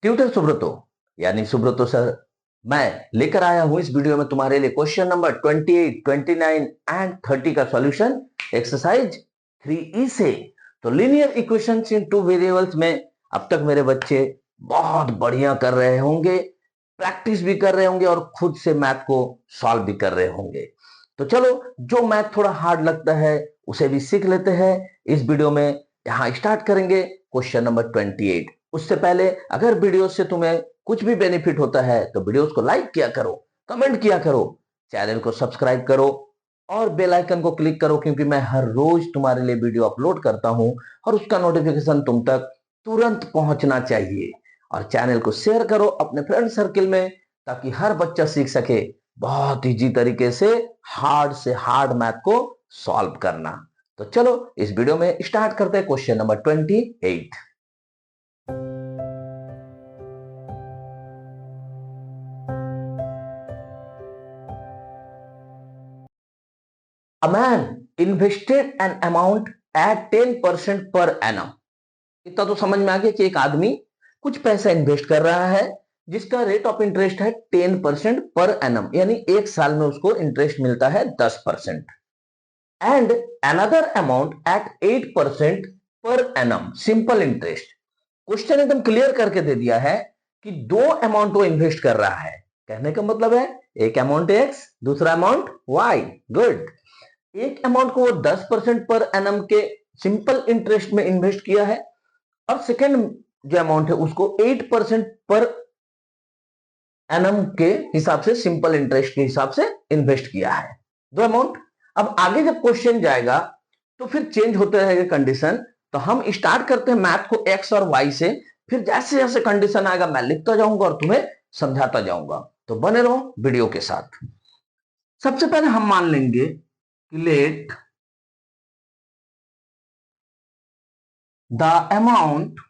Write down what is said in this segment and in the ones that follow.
Tutor Subroto यानी Subroto sir मैं लेकर आया हूं इस वीडियो में तुम्हारे लिए क्वेश्चन नंबर 28, 29 एंड 30 का सॉल्यूशन एक्सरसाइज 3E से। तो लीनियर इक्वेशंस इन टू वेरिएबल्स में अब तक मेरे बच्चे बहुत बढ़िया कर रहे होंगे, प्रैक्टिस भी कर रहे होंगे और खुद से मैथ को सॉल्व भी कर रहे होंगे। तो चलो, जो मैथ थोड़ा हार्ड लगता है उसे भी सीख लेते हैं इस वीडियो में। यहां स्टार्ट करेंगे क्वेश्चन नंबर 28। उससे पहले अगर वीडियो से तुम्हें कुछ भी बेनिफिट होता है तो वीडियोस को लाइक किया करो, कमेंट किया करो, चैनल को सब्सक्राइब करो और बेल आइकन को क्लिक करो, क्योंकि मैं हर रोज तुम्हारे लिए वीडियो अपलोड करता हूं और उसका नोटिफिकेशन तुम तक तुरंत पहुंचना चाहिए। और चैनल को शेयर करो अपने फ्रेंड सर्किल में, ताकि हर बच्चा सीख सके बहुत इजी तरीके से हार्ड मैथ को सॉल्व करना। तो चलो इस वीडियो में स्टार्ट करते हैं question number 28। A man invested an amount at 10% per annum। इतना तो समझ में आ गया कि एक आदमी कुछ पैसा इन्वेस्ट कर रहा है जिसका रेट ऑफ इंटरेस्ट है 10% पर एनम, यानी एक साल में उसको इंटरेस्ट मिलता है 10%। And another amount at 8% per annum simple interest. Question एकदम क्लियर करके दे दिया है कि दो अमाउंट वो इन्वेस्ट कर रहा है। कहने का मतलब है एक अमाउंट एक्स, दूसरा अमाउंट वाई। गुड। एक अमाउंट को वो 10% पर एनम के सिंपल इंटरेस्ट में इन्वेस्ट किया है और सेकेंड जो अमाउंट है उसको 8% पर एनम के हिसाब से, सिंपल इंटरेस्ट के हिसाब से इन्वेस्ट किया है। दो अमाउंट। अब आगे जब क्वेश्चन जाएगा तो फिर चेंज होते रहेगा कंडीशन। तो हम स्टार्ट करते हैं मैथ को एक्स और वाई से, फिर जैसे जैसे कंडीशन आएगा मैं लिखता जाऊंगा और तुम्हें समझाता जाऊंगा। तो बने रहो वीडियो के साथ। सबसे पहले हम मान लेंगे कि लेट द अमाउंट,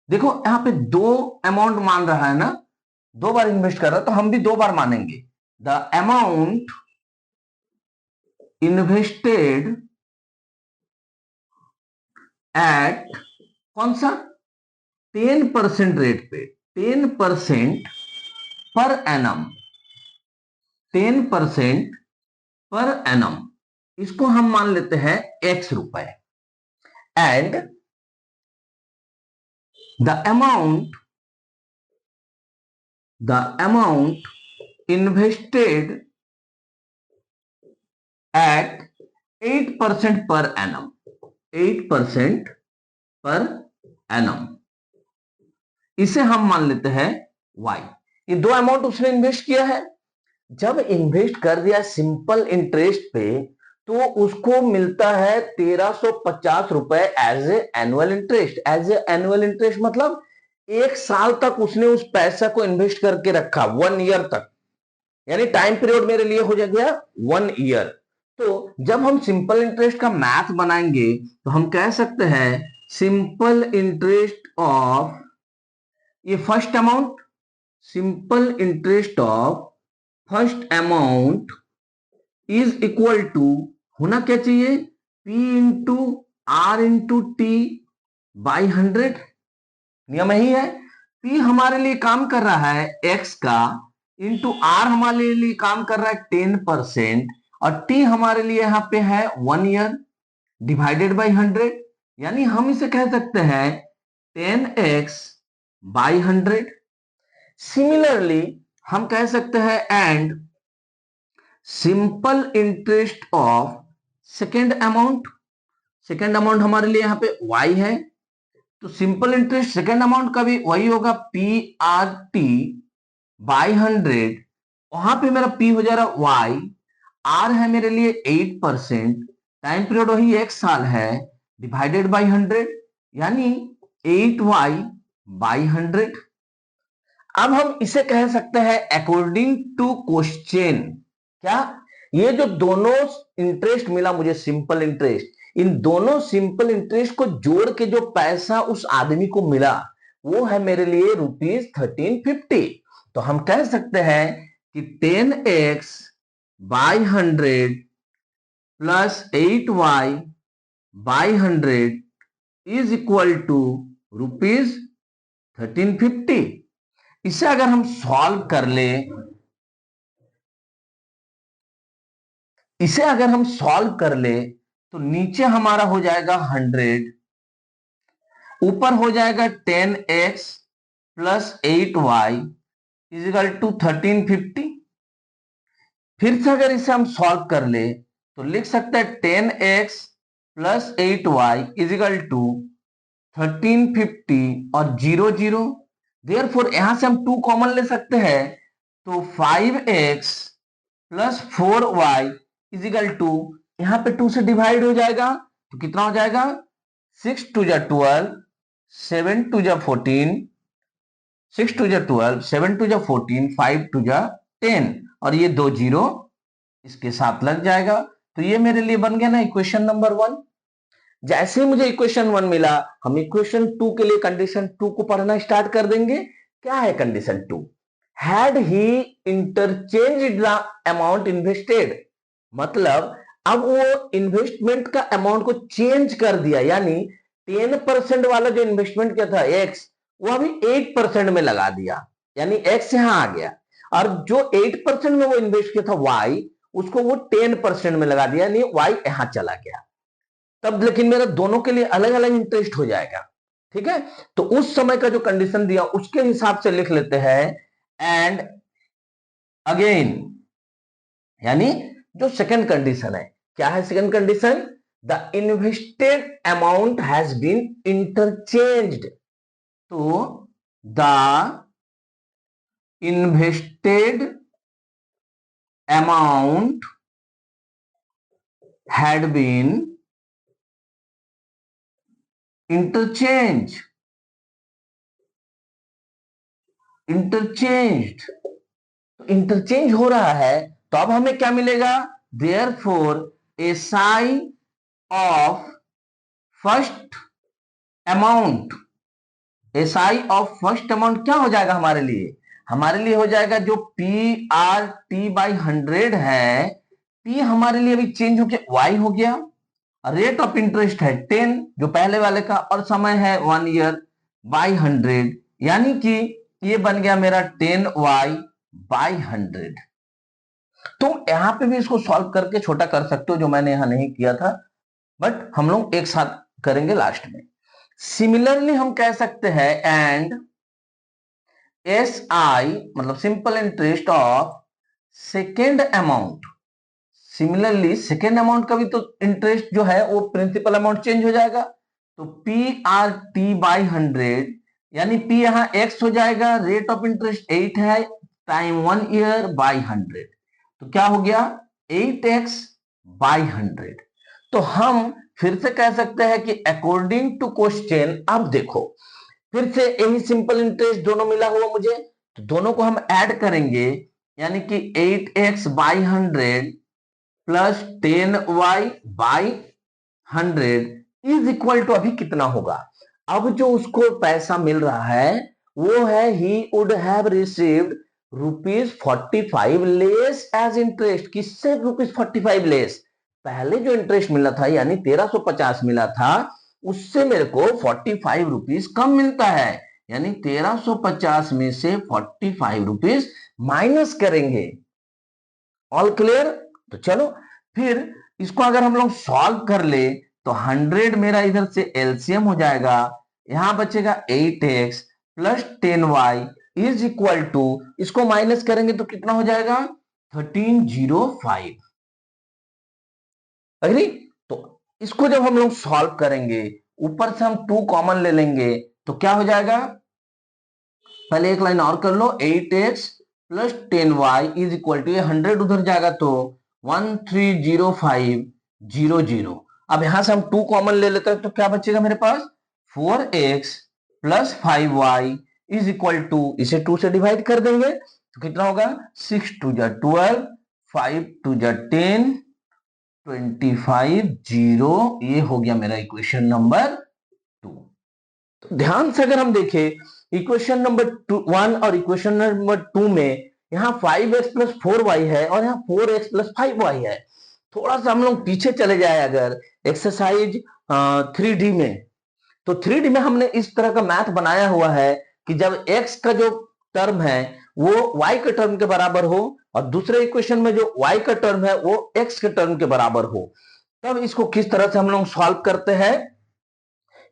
देखो यहां पे दो अमाउंट मान रहा है ना, दो बार इन्वेस्ट कर रहा है तो हम भी दो बार मानेंगे। द अमाउंट इन्वेस्टेड एट कौन सा, 10% रेट पे, 10% पर एनम, 10% पर एनम, इसको हम मान लेते हैं एक्स रुपए। And the amount invested at 8% per annum, 8% per annum, इसे हम मान लेते हैं वाई। ये दो अमाउंट उसने इन्वेस्ट किया है। जब इन्वेस्ट कर दिया सिंपल इंटरेस्ट पे तो उसको मिलता है 1350 रुपए as a annual interest. As a annual interest मतलब एक साल तक उसने उस पैसा को इन्वेस्ट करके रखा, 1 ईयर तक, यानी टाइम पीरियड मेरे लिए हो गया 1 ईयर। तो जब हम सिंपल इंटरेस्ट का मैथ बनाएंगे तो हम कह सकते हैं सिंपल इंटरेस्ट ऑफ, ये first amount, simple interest of first amount is equal to, होना क्या चाहिए, P into r into t by 100। नियम यही है, P हमारे लिए काम कर रहा है x का, इंटू आर हमारे लिए काम कर रहा है 10% और T हमारे लिए यहां पे है 1 ईयर, डिवाइडेड बाई 100। यानी हम इसे कह सकते हैं 10x बाई 100। सिमिलरली हम कह सकते हैं and simple interest of second amount, second amount हमारे लिए यहां पे y है, तो सिंपल इंटरेस्ट सेकेंड अमाउंट का भी वही होगा पी आर टी बाई 100। वहां पे मेरा p हो जा रहा y, r है मेरे लिए 8%, टाइम पीरियड वही एक साल है, डिवाइडेड बाई 100, यानी 8y बाई 100। अब हम इसे कह सकते हैं अकॉर्डिंग टू क्वेश्चन। क्या, ये जो दोनों इंटरेस्ट मिला मुझे सिंपल इंटरेस्ट, इन दोनों सिंपल इंटरेस्ट को जोड़ के जो पैसा उस आदमी को मिला वो है मेरे लिए ₹1350। तो हम कह सकते हैं कि 10x by 100 plus 8y by 100 is equal to 1350। इसे अगर हम सॉल्व कर ले, इसे अगर हम सॉल्व कर ले तो नीचे हमारा हो जाएगा 100, ऊपर हो जाएगा 10x plus 8y is equal to 1350। फिर से अगर इसे हम सॉल्व कर ले तो लिख सकते हैं 10x plus 8y is equal to 1350 और 0 0। देयरफॉर यहां से हम 2 कॉमन ले सकते हैं, तो 5x plus 4y is equal to, यहां पे 2 से डिवाइड हो जाएगा तो कितना हो जाएगा, 6 2 जा 12, 7 2 जा 14, 6 2 जा 12, 7 2 जा 14, 5 2 जा 10 और ये 2 0 इसके साथ लग जाएगा। तो ये मेरे लिए बन गया ना इक्वेशन नंबर 1। जैसे ही मुझे इक्वेशन 1 मिला, हम इक्वेशन 2 के लिए कंडीशन 2 को पढ़ना स्टार्ट कर देंगे। क्या है condition 2? Had he interchanged the amount invested, मतलब अब वो इन्वेस्टमेंट का अमाउंट को चेंज कर दिया, यानी 10% वाला जो इन्वेस्टमेंट किया था x, वो अभी 8% में लगा दिया, यानी x यहां आ गया, और जो 8% में वो इन्वेस्ट किया था y, उसको वो 10% में लगा दिया, यानी y यहां चला गया। तब लेकिन मेरा दोनों के लिए अलग अलग इंटरेस्ट हो जाएगा, ठीक है। तो उस समय का जो कंडीशन दिया उसके हिसाब से लिख लेते हैं एंड अगेन, यानी जो सेकंड कंडीशन है, क्या है second condition? The invested amount has been interchanged, तो the invested amount had been interchanged हो रहा है, तो अब हमें क्या मिलेगा? therefore a sign of first amount, क्या हो जाएगा हमारे लिए? हमारे लिए हो जाएगा जो PRT बाई 100 है, P हमारे लिए अभी चेंज होके Y हो गया, रेट ऑफ इंटरेस्ट है 10 जो पहले वाले का, और समय है 1 ईयर बाई 100, यानी कि ये बन गया मेरा 10y बाई 100। तुम यहां पे भी इसको सॉल्व करके छोटा कर सकते हो, जो मैंने यहां नहीं किया था, बट हम लोग एक साथ करेंगे लास्ट में। सिमिलरली हम कह सकते हैं एंड SI मतलब simple interest of second amount, similarly second amount का भी तो इंटरेस्ट जो है वो प्रिंसिपल अमाउंट चेंज हो जाएगा, तो PRT बाई 100, यानी P यहां x हो जाएगा, रेट ऑफ इंटरेस्ट 8 है, टाइम 1 ईयर बाई 100, तो क्या हो गया 8x बाई 100। तो हम फिर से कह सकते हैं कि अकॉर्डिंग टू क्वेश्चन, अब देखो फिर से यही सिंपल इंटरेस्ट दोनों मिला हुआ मुझे, तो दोनों को हम ऐड करेंगे, यानी कि 8x by 100 plus 10y by 100 is equal to, अभी कितना होगा? अब जो उसको पैसा मिल रहा है वो है ही would have received ₹45 less as interest. किससे ₹45 लेस? पहले जो इंटरेस्ट मिला था यानी 1350 मिला था, उससे मेरे को 45 रुपीज कम मिलता है, यानी 1350 में से 45 रुपीज माइनस करेंगे। All clear? तो चलो फिर इसको अगर हम लोग सॉल्व कर ले तो 100 मेरा इधर से एलसीएम हो जाएगा, यहां बचेगा 8x plus 10y is equal to, इसको माइनस करेंगे तो कितना हो जाएगा 1305। अग्री? तो इसको जब हम लोग सॉल्व करेंगे, ऊपर से हम 2 कॉमन ले लेंगे तो क्या हो जाएगा, पहले एक लाइन और कर लो, 8x plus 10y is equal to, ये 100 उधर जाएगा तो 130500। अब यहां से हम 2 कॉमन ले लेते हैं तो क्या बचेगा मेरे पास, 4x plus 5y is equal to, इसे 2 से डिवाइड कर देंगे तो कितना होगा, 6 2 जा 12, 5 2 जा 10, 25 0। ये हो गया मेरा इक्वेशन नंबर 2। तो ध्यान से अगर हम देखें इक्वेशन नंबर 1 और इक्वेशन नंबर 2 में, यहाँ 5x प्लस 4y है और यहाँ 4x प्लस 5y है। थोड़ा सा हम लोग पीछे चले जाए अगर एक्सरसाइज 3D में, तो 3D में हमने इस तरह का मैथ बनाया हुआ है कि जब x का जो टर्म है वो y के टर्म के बराबर हो और दूसरे इक्वेशन में जो y का टर्म है वो x के टर्म के बराबर हो, तब इसको किस तरह से हम लोग सॉल्व करते हैं,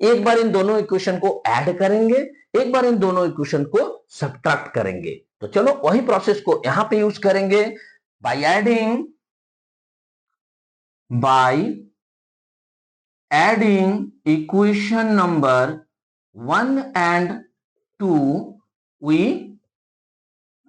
एक बार इन दोनों इक्वेशन को ऐड करेंगे, एक बार इन दोनों इक्वेशन को सब्ट्रैक्ट करेंगे। तो चलो वही प्रोसेस को यहां पे यूज करेंगे, by adding equation number 1 and 2 we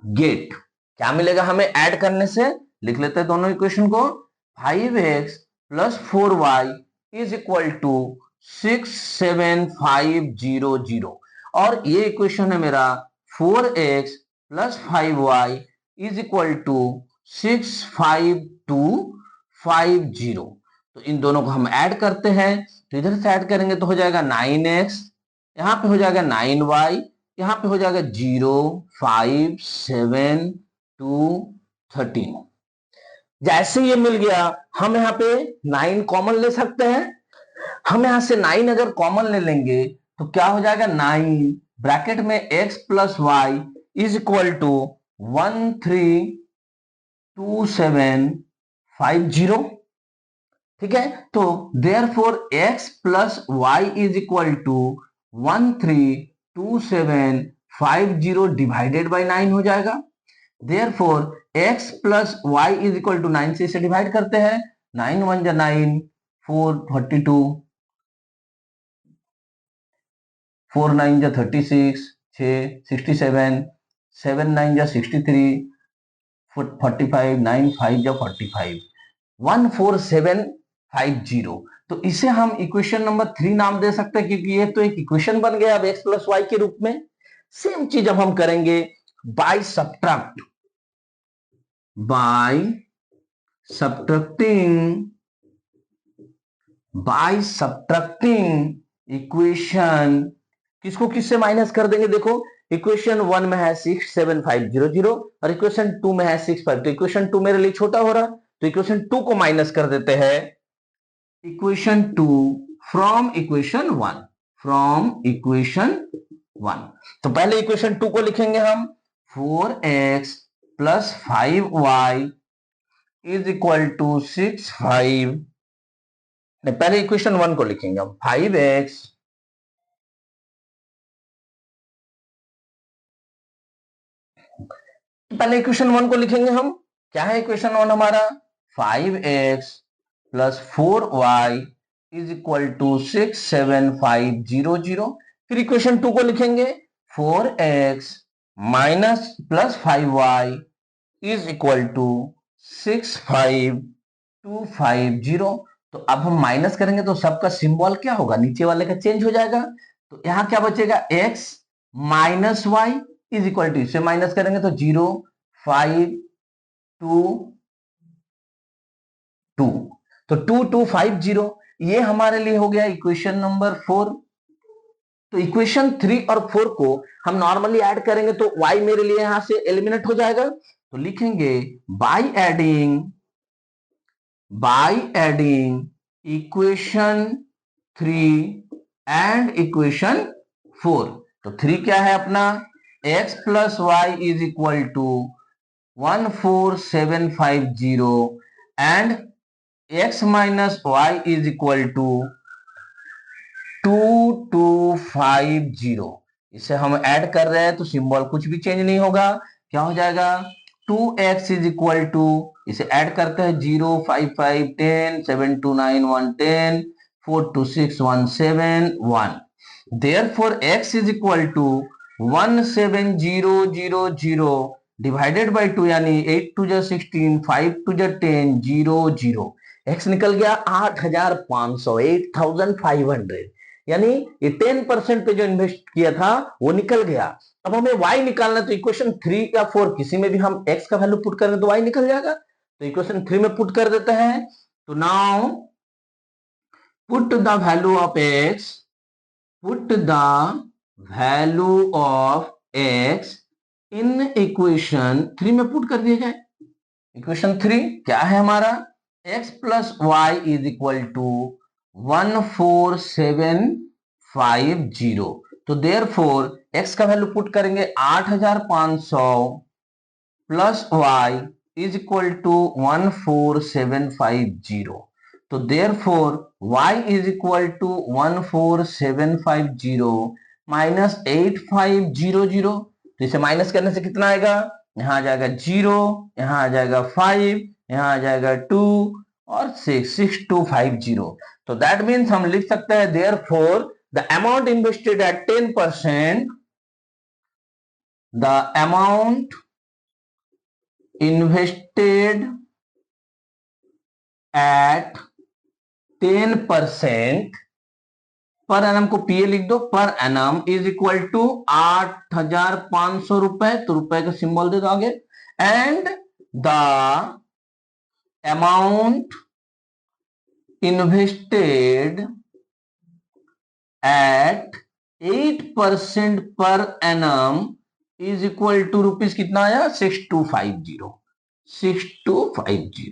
get, क्या मिलेगा हमें ऐड करने से, लिख लेते हैं दोनों इक्वेशन को, 5x plus 4y is equal to 67500, और ये इक्वेशन है मेरा 4x plus 5y is equal to 65250। तो इन दोनों को हम ऐड करते हैं, तो इधर से ऐड करेंगे तो हो जाएगा 9x, यहां पे हो जाएगा 9y, यहां पे हो जाएगा 0 5 7 2 13। जैसे ये मिल गया हम यहाँ पे 9 कॉमन ले सकते हैं, हम यहां से 9 अगर कॉमन ले लेंगे तो क्या हो जाएगा, 9 ब्रैकेट में x plus y is equal to 132750। ठीक है, तो therefore x plus y is equal to 132750 divided by 9 हो जाएगा। Therefore x plus y is equal to 9 से इसे डिवाइड करते हैं, 9 1 जा 9, 4 32, 4 9 जा 36, 6 67, 7 9 जा 63, 45, 9 5 जा 45, 14750। तो इसे हम इक्वेशन नंबर 3 नाम दे सकते हैं, क्योंकि ये तो एक इक्वेशन बन गया अब x प्लस वाई के रूप में। सेम चीज अब हम करेंगे बाय सब्ट्रैक्टिंग इक्वेशन, किसको किससे माइनस कर देंगे, देखो इक्वेशन 1 में है 67500 और इक्वेशन 2 में है 65, तो इक्वेशन 2 मेरे लिए छोटा हो रहा, तो इक्वेशन 2 को माइनस कर देते हैं, इक्वेशन 2 फ्रॉम इक्वेशन 1, तो पहले इक्वेशन 2 को लिखेंगे हम 4x plus 5y is equal to 65, पहले इक्वेशन 1 को लिखेंगे हम 5x पहले इक्वेशन 1 को लिखेंगे हम, क्या है इक्वेशन 1 हमारा, 5x plus 4y is equal to 67500। फिर इक्वेशन 2 को लिखेंगे 4x minus plus 5y is equal to 65250। तो अब हम माइनस करेंगे तो सबका सिंबल क्या होगा, नीचे वाले का चेंज हो जाएगा, तो यहां क्या बचेगा, x minus y is equal to, इसे माइनस करेंगे तो 0 5 2 2, तो 2250 ये हमारे लिए हो गया इक्वेशन नंबर 4। तो इक्वेशन 3 और 4 को हम नॉर्मली ऐड करेंगे तो y मेरे लिए यहां से एलिमिनेट हो जाएगा, तो लिखेंगे by adding equation 3 and equation 4। तो 3 क्या है अपना, x plus y is equal to 14750 and x minus y is equal to 2250। इसे हम ऐड कर रहे हैं तो सिंबल कुछ भी चेंज नहीं होगा, क्या हो जाएगा, 2x इज इक्वल टू, इसे ऐड करते हैं 0 5 5 10 7 2 9 1 10 4 2 6 1 7 1, therefore x is equal to 17000 divided by 2, यानी 8 2 जा 16 5 2 जा 10 0 0, x निकल गया 8500, 8500, यानी ये 10% पे जो इन्वेस्ट किया था वो निकल गया। अब हमें y निकालना, तो इक्वेशन 3 या 4 किसी में भी हम x का वैल्यू पुट करें तो y निकल जाएगा, तो इक्वेशन 3 में पुट कर देते हैं, तो now put the value of x in equation 3 में पुट कर दिया जाए। इक्वेशन 3 क्या है हमारा, x plus y is equal to 14750, तो देयरफॉर x का वैल्यू पुट करेंगे 8500 plus y is equal to 14750। तो therefore y is equal to 14750 minus 8500। तो इसे माइनस करने से कितना आएगा, यहां आ जाएगा 0, यहां आ जाएगा 5, यहां आ जाएगा 2 और 6250। तो दैट मीन्स हम लिख सकते हैं therefore the amount invested eight 10%, the amount invested at 10% per annum को पीए लिख दो, पर एनम इज इक्वल टू 8500 रुपए, तो रुपए का सिंबल दे दो आगे, and the amount invested at 8% per annum is equal to rupees कितना आया, 6250। 6250।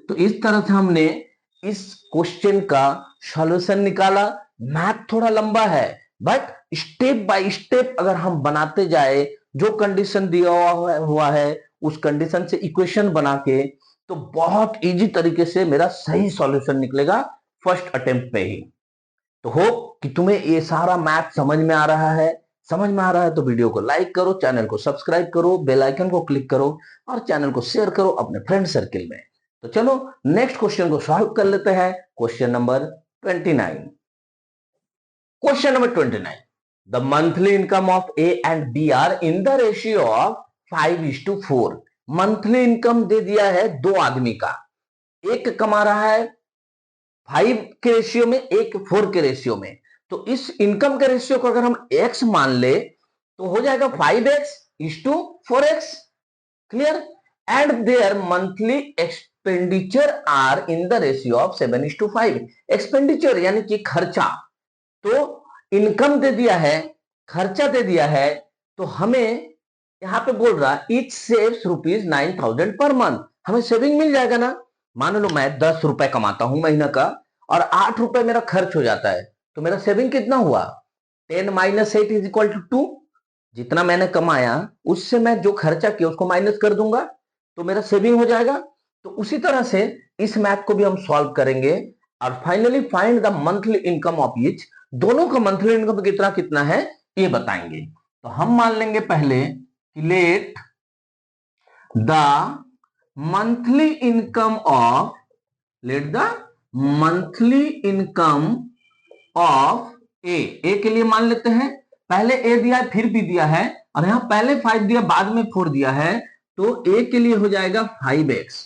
तो इस तरह से हमने इस क्वेश्चन का सॉल्यूशन निकाला। मैथ थोड़ा लंबा है, बट स्टेप बाय स्टेप अगर हम बनाते जाए, जो कंडीशन दिया हुआ है उस कंडीशन से इक्वेशन बना के, तो बहुत इजी तरीके से मेरा सही सॉल्यूशन निकलेगा फर्स्ट अटेम्प्ट पे ही। तो होप कि तुम्हें ये सारा मैथ समझ में आ रहा है। समझ में आ रहा है तो वीडियो को लाइक करो, चैनल को सब्सक्राइब करो, बेल आइकन को क्लिक करो और चैनल को शेयर करो अपने फ्रेंड सर्किल में। तो चलो नेक्स्ट क्वेश्चन को सॉल्व कर लेते हैं। Question number 29। Question number 29, the monthly income of A and B are in the ratio of 5:4। Monthly income दे दिया है दो आदमी का, एक कमा रहा है 5 के रेशियो में, एक 4 के रेशियो में। तो इस इनकम के रेशियो को अगर हम x मान ले तो हो जाएगा 5x:4x। Clear? And their monthly expenditure are in the ratio of 7:5। Expenditure यानी कि खर्चा, तो इनकम दे दिया है, खर्चा दे दिया है, तो हमें यहां पे बोल रहा इच सेव्स ₹9,000 पर मंथ। हमें सेविंग मिल जाएगा ना। मान लो मैं 10 रुपए कमाता हूं महीना का और 8 रुपए मेरा खर्च हो जाता है, तो मेरा सेविंग कितना हुआ, 10 - 8 इज इक्वल टू 2। जितना मैंने कमाया उससे मैं जो खर्चा किया उसको माइनस कर दूंगा, तो मेरा सेविंग हो जाएगा। तो उसी तरह से इस मैथ को भी हम सॉल्व करेंगे और finally find the monthly income of each. दोनों का मंथली इनकम कितना कितना है ये बताएंगे। तो हम मान लेंगे पहले कि let the monthly income of, let the monthly income of A के लिए मान लेते हैं। पहले ए दिया है फिर बी दिया है और यहां पहले 5 दिया बाद में 4 दिया है, तो ए के लिए हो जाएगा 5x।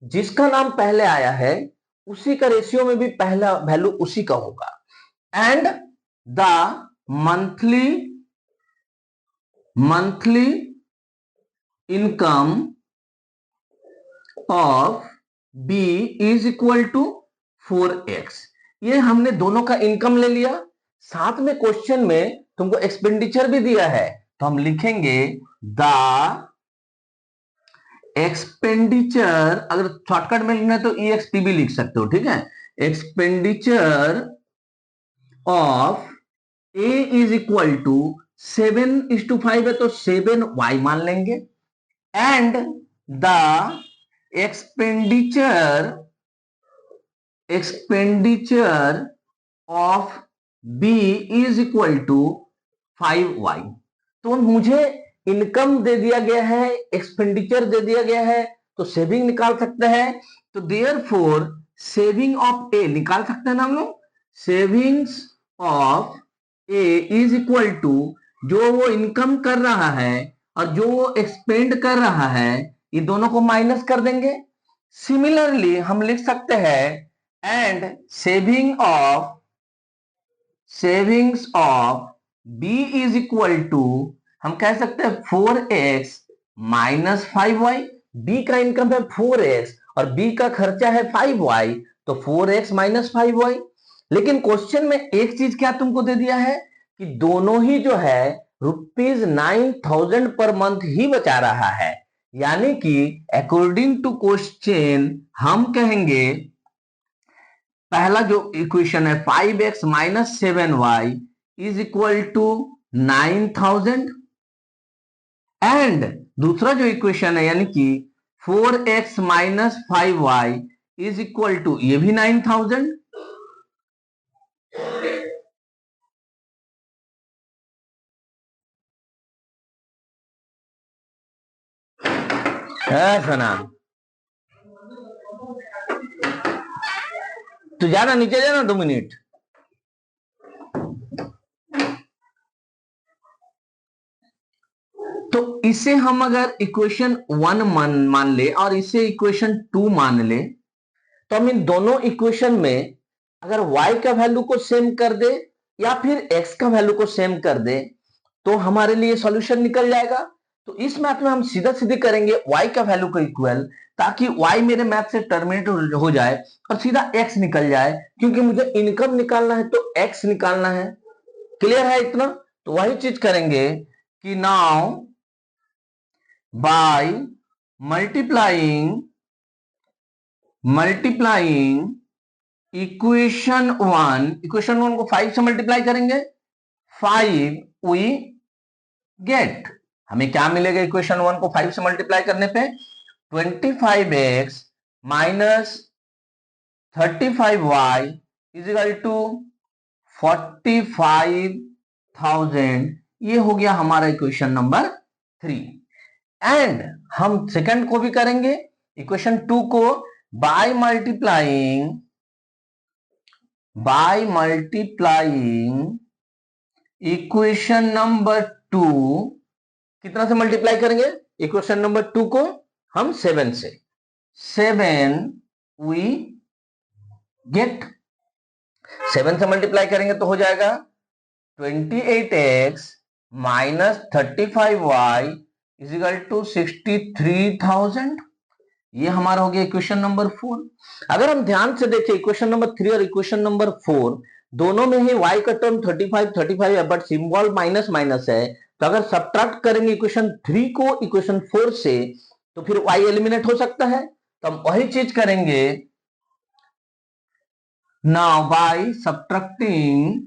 जिसका नाम पहले आया है उसी का रेशियो में भी पहला वैल्यू उसी का होगा। And the monthly income of B is equal to 4x। ये हमने दोनों का इनकम ले लिया, साथ में क्वेश्चन में तुमको एक्सपेंडिचर भी दिया है, तो हम लिखेंगे द एक्सपेंडिचर, अगर शॉर्टकट में लिखना है तो EXP भी लिख सकते हो, ठीक है। Expenditure of a is equal to 7:5 है तो 7y मान लेंगे। And the expenditure of B is equal to 5y। तो मुझे इनकम दे दिया गया है, एक्सपेंडिचर दे दिया गया है, तो सेविंग निकाल सकते हैं। तो देयरफॉर सेविंग ऑफ ए निकाल सकते हैं ना हम लोग। Savings of a is equal to जो वो इनकम कर रहा है और जो वो एक्सपेंड कर रहा है, ये दोनों को माइनस कर देंगे। सिमिलरली हम लिख सकते हैं and savings of B is equal to, हम कह सकते हैं 4x माइनस 5y। बी का इनकम है 4x और बी का खर्चा है 5y, तो 4x माइनस 5y। लेकिन क्वेश्चन में एक चीज क्या तुमको दे दिया है कि दोनों ही जो है ₹9,000 पर मंथ ही बचा रहा है। यानी कि अकॉर्डिंग टू क्वेश्चन हम कहेंगे पहला जो इक्वेशन है 5x minus 7y, is equal to 9000 and दूसरा जो इक्वेशन है यानी कि 4x minus 5y is equal to ये भी 9000 है सना। तो जाना नीचे जाना 2 मिनट। तो इसे हम अगर इक्वेशन 1 मान ले और इसे इक्वेशन 2 मान ले तो हम इन दोनों इक्वेशन में अगर y का वैल्यू को सेम कर दे या फिर x का वैल्यू को सेम कर दे तो हमारे लिए सॉल्यूशन निकल जाएगा। तो इस मैथ में हम सीधा सीधे करेंगे y का वैल्यू को इक्वल, ताकि y मेरे मैथ से टर्मिनेट हो जाए और सीधा x निकल जाए, क्योंकि मुझे इनकम निकालना है तो x निकालना है। क्लियर है इतना? तो वही चीज करेंगे कि नाउ बाय मल्टीप्लाइंग इक्वेशन 1 को 5 से मल्टीप्लाई करेंगे, 5 वी गेट, हमें क्या मिलेगा इक्वेशन 1 को 5 से मल्टीप्लाई करने पे 25x minus 35y is equal to 45,000। ये हो गया हमारा इक्वेशन नंबर 3। एंड हम सेकंड को भी करेंगे, इक्वेशन 2 को बाय मल्टीप्लाइंग इक्वेशन नंबर 2 कितना से मल्टीप्लाई करेंगे? इक्वेशन नंबर 2 को हम 7 से, 7 वी गेट, 7 से मल्टीप्लाई करेंगे तो हो जाएगा 28x minus 35y is equal to 63,000। ये हमारा हो गया इक्वेशन नंबर 4। अगर हम ध्यान से देखें इक्वेशन नंबर 3 और इक्वेशन नंबर 4 दोनों में ही y का टर्म 35 है, बट सिंबल माइनस माइनस है। तो अगर सब्ट्रैक्ट करेंगे इक्वेशन 3 को इक्वेशन 4 से तो फिर y एलिमिनेट हो सकता है। तो हम वही चीज करेंगे, now by subtracting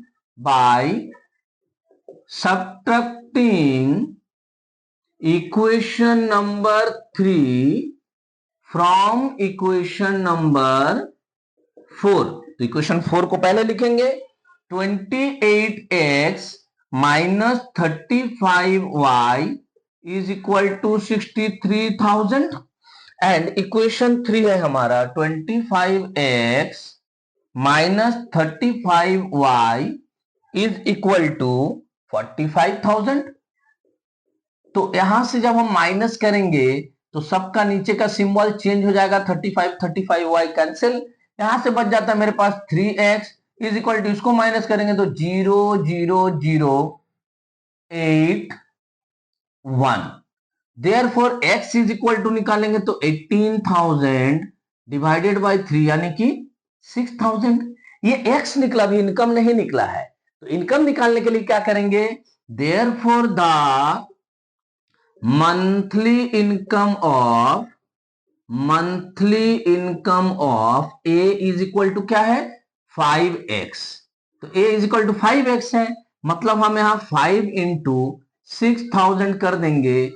equation number 3 from equation number 4। तो इक्वेशन 4 को पहले लिखेंगे 28x minus 35y is equal to 63,000 and equation 3 है हमारा 25x minus 35y is equal to 45,000। तो यहां से जब हम माइनस करेंगे तो सबका नीचे का सिंबल चेंज हो जाएगा, 35y कैंसिल, यहां से बच जाता है मेरे पास 3x इज इक्वल टू, इसको माइनस करेंगे तो 0,0,081। Therefore x is equal to निकालेंगे तो 18,000 डिवाइडेड बाय 3 यानी कि 6,000। ये x निकला भी, इनकम नहीं निकला है। तो इनकम निकालने के लिए क्या करेंगे, therefore the monthly income of a is equal to क्या है 5x। तो a is equal to 5x है, मतलब हम यहां 5 इंटू 6,000 कर देंगे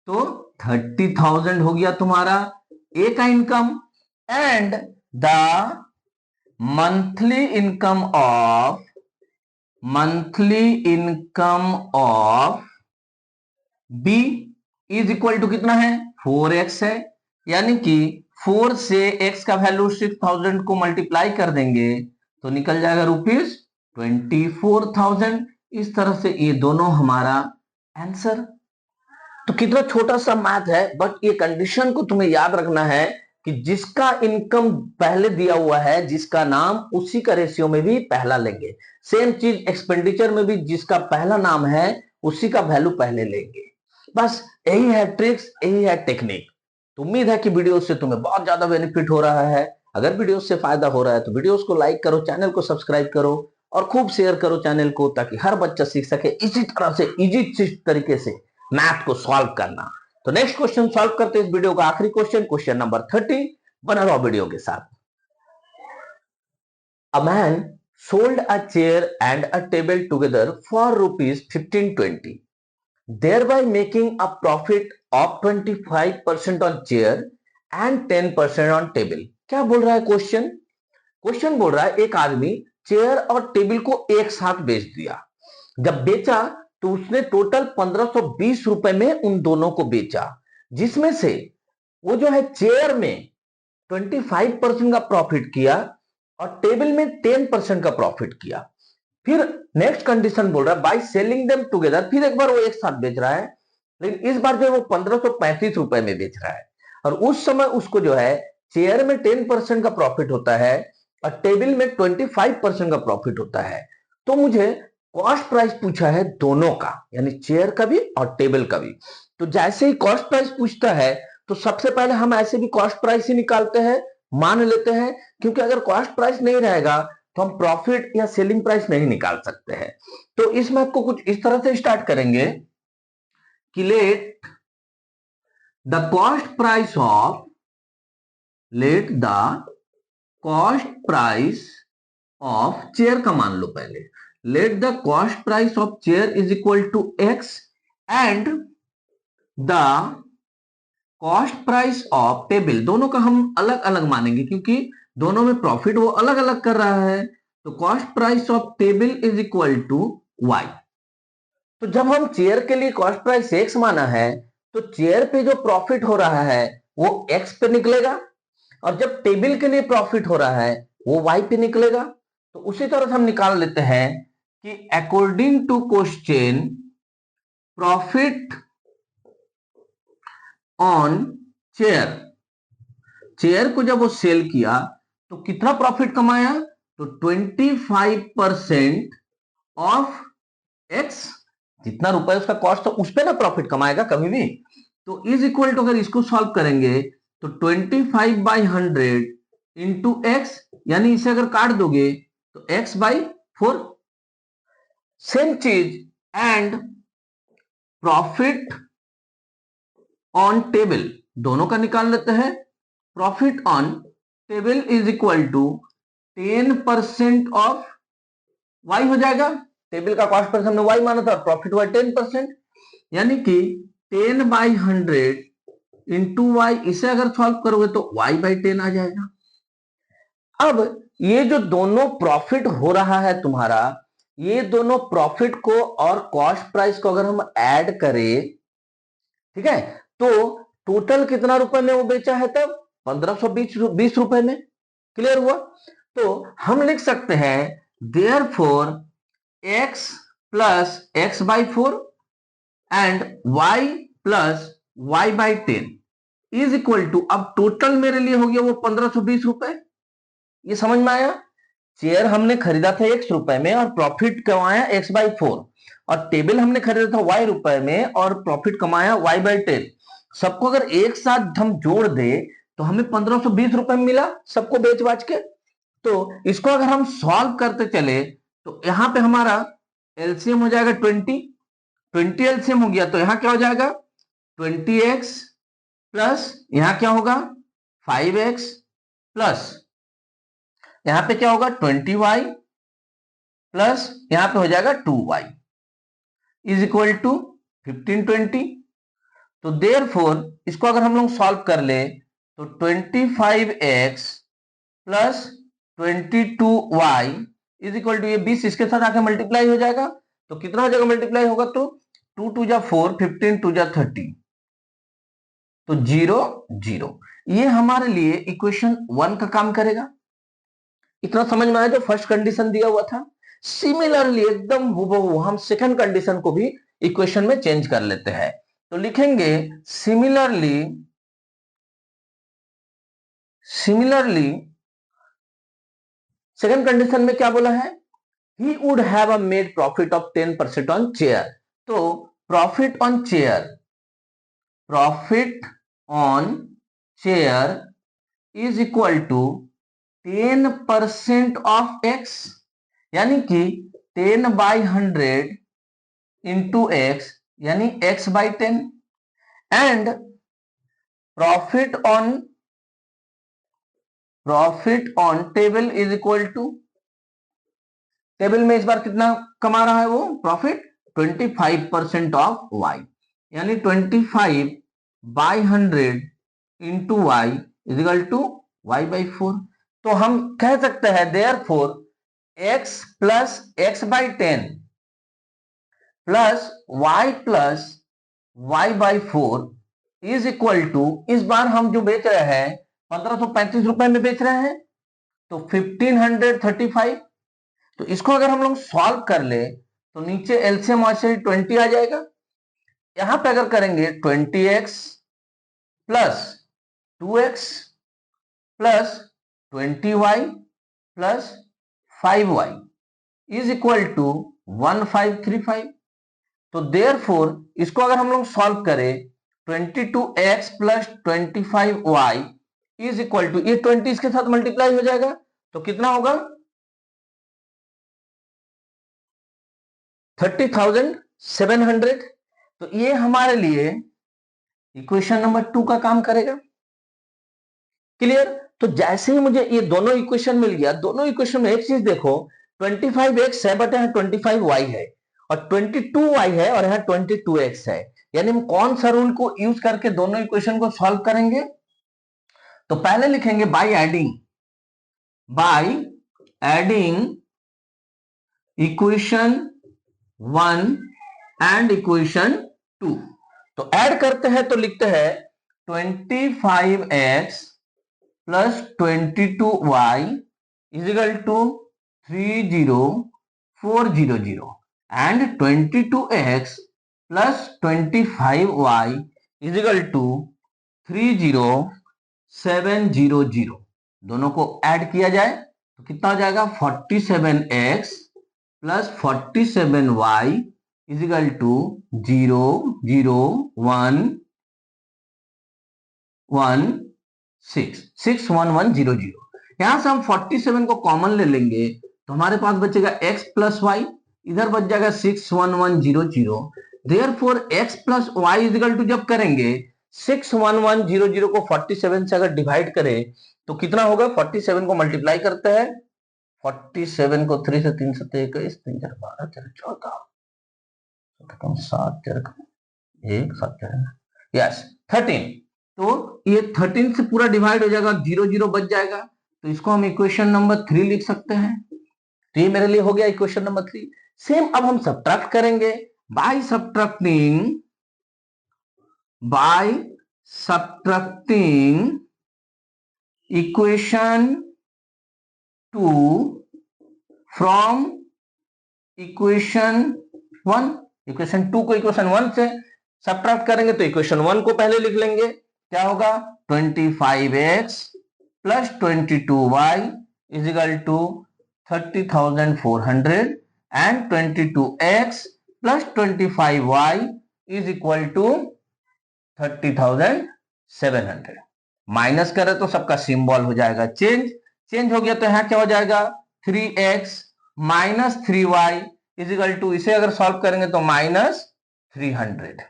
तो 30,000 हो गया तुम्हारा a का income. And the monthly income of b is equal to कितना है 4x है, यानी कि 4 से x का वैल्यू 6,000 को मल्टीप्लाई कर देंगे तो निकल जाएगा ₹24,000। इस तरह से ये दोनों हमारा आंसर। तो कितना छोटा सा मैथ है, बट ये कंडीशन को तुम्हें याद रखना है कि जिसका इनकम पहले दिया हुआ है, जिसका नाम, उसी का रेशियो में भी पहला लेंगे। सेम चीज एक्सपेंडिचर में भी जिसका पहला नाम है उसी का वैल्यू पहले लेंगे। बस यही है ट्रिक्स, यही है टेक्निक। तो उम्मीद है कि वीडियो से तुम्हें बहुत ज्यादा बेनिफिट हो रहा है। अगर वीडियो से फायदा हो रहा है तो वीडियोस को लाइक करो, चैनल को सब्सक्राइब करो और खूब शेयर करो चैनल को, ताकि हर बच्चा सीख सके इसी तरह से इजी तरीके से मैथ को सॉल्व करना। तो नेक्स्ट क्वेश्चन सॉल्व करते हैं इस वीडियो का आखिरी क्वेश्चन नंबर 30। बना रहो वीडियो के साथ। A man sold a chair and a table together for rupees 1520, thereby making a profit of 25% on chair and 10% on table। क्या बोल रहा है क्वेश्चन? क्वेश्चन बोल रहा है एक आदमी चेयर और टेबल को एक साथ बेच दिया। जब बेचा तो उसने टोटल 1520 रुपए में उन दोनों को बेचा, जिसमें से वो जो है चेयर में 25% का प्रॉफिट किया और टेबल में 10% का प्रॉफिट किया। फिर नेक्स्ट कंडीशन बोल रहा है बाय सेलिंग देम टुगेदर, फिर एक बार वो एक साथ बेच रहा है, लेकिन इस बार जो है वो 1535 रुपए में बेच रहा है और उस समय उसको जो है चेयर में 10% का प्रॉफिट होता है और टेबल में 25% का प्रॉफिट होता है। तो मुझे कॉस्ट प्राइस पूछा है दोनों का, यानी चेयर का भी और टेबल का भी। तो जैसे ही कॉस्ट प्राइस पूछता है तो सबसे पहले हम ऐसे भी कॉस्ट प्राइस ही निकालते हैं, मान लेते हैं, क्योंकि अगर कॉस्ट प्राइस नहीं रहेगा तो हम प्रॉफिट या सेलिंग प्राइस नहीं निकाल सकते हैं। तो इस मैथ को कुछ इस तरह से स्टार्ट करेंगे कि let the cost price of let the cost price of chair का मान लो पहले, let the cost price of chair is equal to x and the cost price of table, दोनों का हम अलग अलग मानेंगे क्योंकि दोनों में प्रॉफिट वो अलग अलग कर रहा है। तो cost price of table is equal to y. तो जब हम चेयर के लिए कॉस्ट प्राइस एक्स माना है तो चेयर पे जो प्रॉफिट हो रहा है वो एक्स पे निकलेगा और जब टेबल के लिए प्रॉफिट हो रहा है वो वाई पे निकलेगा। तो उसी तरह से हम निकाल लेते हैं कि according to question profit on chair, chair को जब वो सेल किया तो कितना प्रॉफिट कमाया? तो 25% ऑफ एक्स, जितना रुपए उसका कॉस्ट था उस पे ना प्रॉफिट कमाएगा कभी भी। तो इज इक्वल टू अगर इसको सॉल्व करेंगे तो 25/100 इंटू एक्स, यानी इसे अगर काट दोगे तो x/4। सेम चीज एंड प्रॉफिट ऑन टेबल, दोनों का निकाल लेते हैं। Profit on table is equal to 10% of y हो जाएगा। टेबल का कॉस्ट प्राइस हमने वाई माना था, प्रॉफिट हुआ 10%, यानी कि 10/100 इंटू वाई, इसे अगर सॉल्व करोगे तो y/10 आ जाएगा। अब ये जो दोनों प्रॉफिट हो रहा है तुम्हारा, ये दोनों प्रॉफिट को और कॉस्ट प्राइस को अगर हम ऐड करें, ठीक है, तो टोटल कितना रुपए में वो बेचा है तब? 1520 रुपए में। क्लियर हुआ? तो हम लिख सकते हैं therefore x plus x/4 and y plus y/10 is equal to, अब टोटल मेरे लिए हो गया वो 1520 रुपए। ये समझ में आया? चेयर हमने खरीदा था x रुपए में और प्रॉफिट कमाया x/4, और टेबल हमने खरीदा था y रुपए में और प्रॉफिट कमाया y/10। सबको अगर एक साथ हम जोड़ दे तो हमें 1520 रुपए में मिला सबको बेच बाच के। तो इसको अगर हम सॉल्व करते चले तो यहां पे हमारा एलसीएम हो जाएगा 20 एलसीएम हो गया तो यहां क्या हो जाएगा 20x प्लस यहां क्या होगा 5x प्लस यहां पे क्या होगा 20y प्लस यहां पे हो जाएगा 2y इज इक्वल टू 1520। तो देयरफॉर इसको अगर हम लोग सॉल्व कर ले तो 25x plus 22y is equal to, ये 20 इसके साथ आके मल्टीप्लाई हो जाएगा तो कितना हो जाएगा मल्टीप्लाई होगा तो 2 2 जा 4, 15 2 जा 30, तो 0 0। ये हमारे लिए इक्वेशन 1 का काम करेगा। इतना समझ में आया जो फर्स्ट कंडीशन दिया हुआ था। सिमिलरली एकदम हूबहू हम सेकंड कंडीशन को भी इक्वेशन में चेंज कर लेते हैं। तो लिखेंगे सिमिलरली सेकंड कंडीशन में क्या बोला है, he would have a made profit of 10% on chair। तो profit on chair is equal to 10% of x, यानी कि 10/100 इंटू एक्स, यानी x/10 and profit on table is equal to table में इस बार कितना कमा रहा है वो प्रॉफिट 25% ऑफ y, यानी 25/100 into Y is equal to y/4। तो हम कह सकते हैं therefore x plus x/10 plus y plus y/4 is equal to, इस बार हम जो बेच रहे हैं 1535 रुपए में बेच रहे हैं, तो 1535। तो इसको अगर हम लोग सॉल्व कर ले तो नीचे एलसीएम ऑलसीएम 20 आ जाएगा। यहां पे अगर करेंगे 20x plus 2x plus 20y plus 5y is equal to 1535। तो देयरफॉर इसको अगर हम लोग सॉल्व करें 22x plus 25y is equal to, ये 20 इसके साथ मल्टीप्लाई हो जाएगा तो कितना होगा 30,700। तो ये हमारे लिए इक्वेशन नंबर 2 का काम करेगा। क्लियर? तो जैसे ही मुझे ये दोनों इक्वेशन मिल गया, दोनों इक्वेशन में एक चीज देखो, 25x है बट यहाँ 25y है, और 22y है और यहाँ 22x है। यानी हम कौन सा रूल को यूज करके दोनों इक्वेशन को सॉल्व करेंगे? तो पहले लिखेंगे by adding equation 1 and equation 2। तो ऐड करते हैं तो लिखते हैं 25x plus 22y is equal to 30400 and 22x plus 25y is equal to 30700। दोनों को ऐड किया जाए तो कितना हो जाएगा 47x plus 47y is equal to 00116611100। यहां से हम 47 को कॉमन ले लेंगे तो हमारे पास बचेगा x प्लस वाई, इधर बच जाएगा 61100। Therefore x plus y is equal to, जब करेंगे 61100 को 47 से अगर डिवाइड करें तो कितना होगा, 47 को मल्टीप्लाई करते हैं, 47 को 3 से 3 7 21 3 4 12 4 14 7 4 1 7 4 यस 13। तो ये 13 से पूरा डिवाइड हो जाएगा, 0 बच जाएगा, तो इसको हम इक्वेशन नंबर 3 लिख सकते हैं। तो ये मेरे लिए हो गया इक्वेशन नंबर 3। सेम अब हम सब्ट्रैक्ट करेंगे bye subtracting equation 2 from equation 1। Equation 2 को इक्वेशन 1 से सब्ट्रैक्ट करेंगे तो इक्वेशन 1 को पहले लिख लेंगे, क्या होगा 25x plus 22y is equal to 30,400 and 22x plus 25y is equal to 30,700। Minus करें तो सबका सिंबल हो जाएगा चेंज हो गया, तो यहां क्या हो जाएगा 3x minus 3y is equal to, इसे अगर सॉल्व करेंगे तो माइनस 300।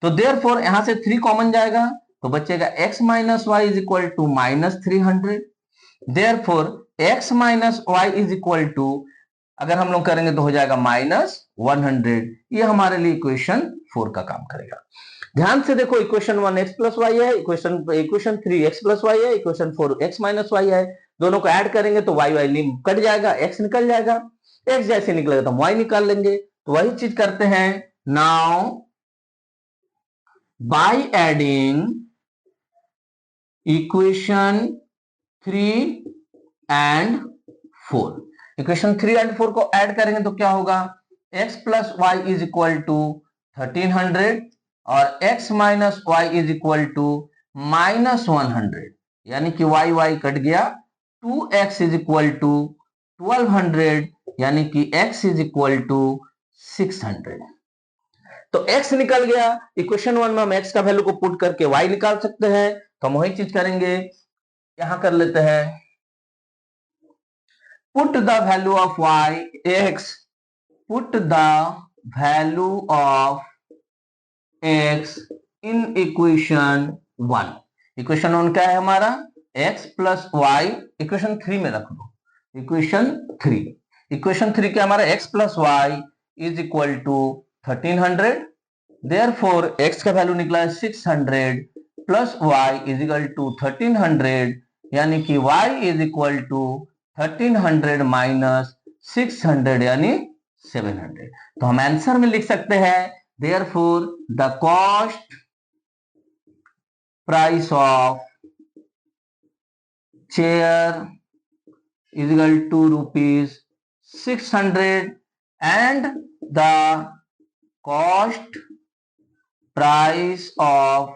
तो देयरफॉर यहां से 3 कॉमन जाएगा तो बचेगा x minus y is equal to minus 300। Therefore x minus y is equal to, अगर हम लोग करेंगे तो हो जाएगा माइनस 100। ये हमारे लिए इक्वेशन 4 का काम करेगा। ध्यान से देखो, इक्वेशन 1 x प्लस वाई है, इक्वेशन 3 x प्लस वाई है, इक्वेशन 4 x माइनस वाई है। दोनों को ऐड करेंगे तो y कट जाएगा, x निकल जाएगा, x जैसे निकलेगा तो हम y निकाल लेंगे। तो वही चीज करते हैं। Now by adding equation 3 and 4, equation 3 and 4 को ऐड करेंगे तो क्या होगा, x plus y is equal to 1300 और x minus y is equal to minus 100, यानी कि y कट गया, 2x इज इक्वल टू 1200 यानी कि x इज इक्वल टू 600। तो x निकल गया, इक्वेशन 1 में हम x का वैल्यू को पुट करके y निकाल सकते हैं। तो हम वही चीज करेंगे, यहां कर लेते हैं, put the value of y x, put the value of x in equation 1। Equation 1 क्या है हमारा, x प्लस वाई, इक्वेशन 3 में रख दो, इक्वेशन 3 इक्वेशन 3 क्या हमारा x plus y is equal to 1300, therefore x का वैल्यू निकला है 600 plus y is equal to 1300, यानी कि y is equal to 1300 minus 600 यानी 700। तो हम आंसर में लिख सकते हैं therefore the cost price of chair is equal to rupees 600 and the cost price of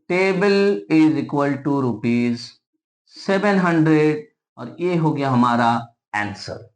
table is equal to rupees 700, और ये हो गया हमारा आंसर।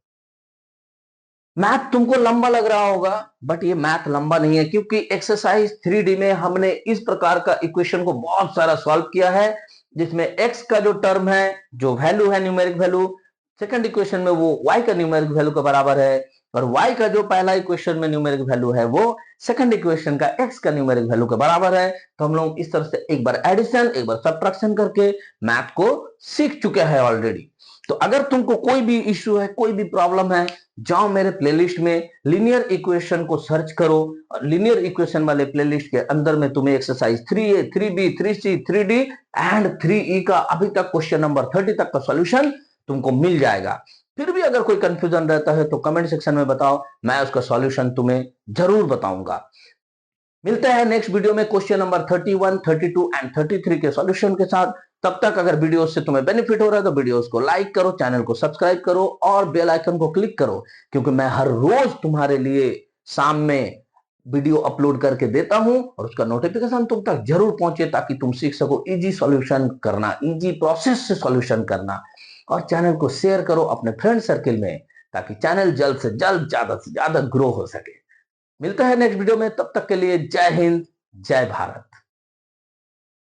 मैथ तुमको लंबा लग रहा होगा, बट ये मैथ लंबा नहीं है, क्योंकि एक्सरसाइज 3D में हमने इस प्रकार का इक्वेशन को बहुत सारा सॉल्व किया है, जिसमें x का जो टर्म है, जो वैल्यू है न्यूमेरिक वैल्यू, सेकंड इक्वेशन में वो y का न्यूमेरिक वैल्यू के बराबर है, और y का जो पहला इक्वेशन में न्यूमेरिक वैल्यू है वो सेकंड इक्वेशन का x का न्यूमेरिक वैल्यू के बराबर है। तो हम लोग इस तरह से एक बार एडिशन एक बार सब्ट्रैक्शन करके मैथ को सीख चुके हैं ऑलरेडी। तो अगर तुमको कोई भी इश्यू है, कोई भी प्रॉब्लम है, जाओ मेरे प्लेलिस्ट में लीनियर इक्वेशन को सर्च करो, और लीनियर इक्वेशन वाले प्लेलिस्ट के अंदर में तुम्हें exercise 3A 3B 3C 3D and 3E का अभी तक क्वेश्चन नंबर 30 तक का सॉल्यूशन तुमको मिल जाएगा। फिर भी अगर कोई कंफ्यूजन रहता है तो कमेंट सेक्शन में बताओ, मैं उसका सॉल्यूशन तुम्हें जरूर बताऊंगा। मिलते हैं नेक्स्ट वीडियो में क्वेश्चन नंबर 31, 32 एंड 33 के सॉल्यूशन के साथ। तब तक अगर वीडियो से तुम्हें बेनिफिट हो रहा है तो वीडियोस को लाइक करो, चैनल को सब्सक्राइब करो और बेल आइकन को क्लिक करो, क्योंकि मैं हर रोज तुम्हारे लिए शाम में वीडियो अपलोड करके देता हूं, और उसका नोटिफिकेशन तुम तक जरूर पहुंचे, ताकि तुम सीख सको इजी सॉल्यूशन करना, इजी प्रोसेस से सॉल्यूशन करना। और चैनल को शेयर करो अपने फ्रेंड सर्किल में, ताकि चैनल जल्द से जल्द ज्यादा से ज्यादा ग्रो हो सके। मिलता है नेक्स्ट वीडियो में, तब तक के लिए जय हिंद, जय भारत।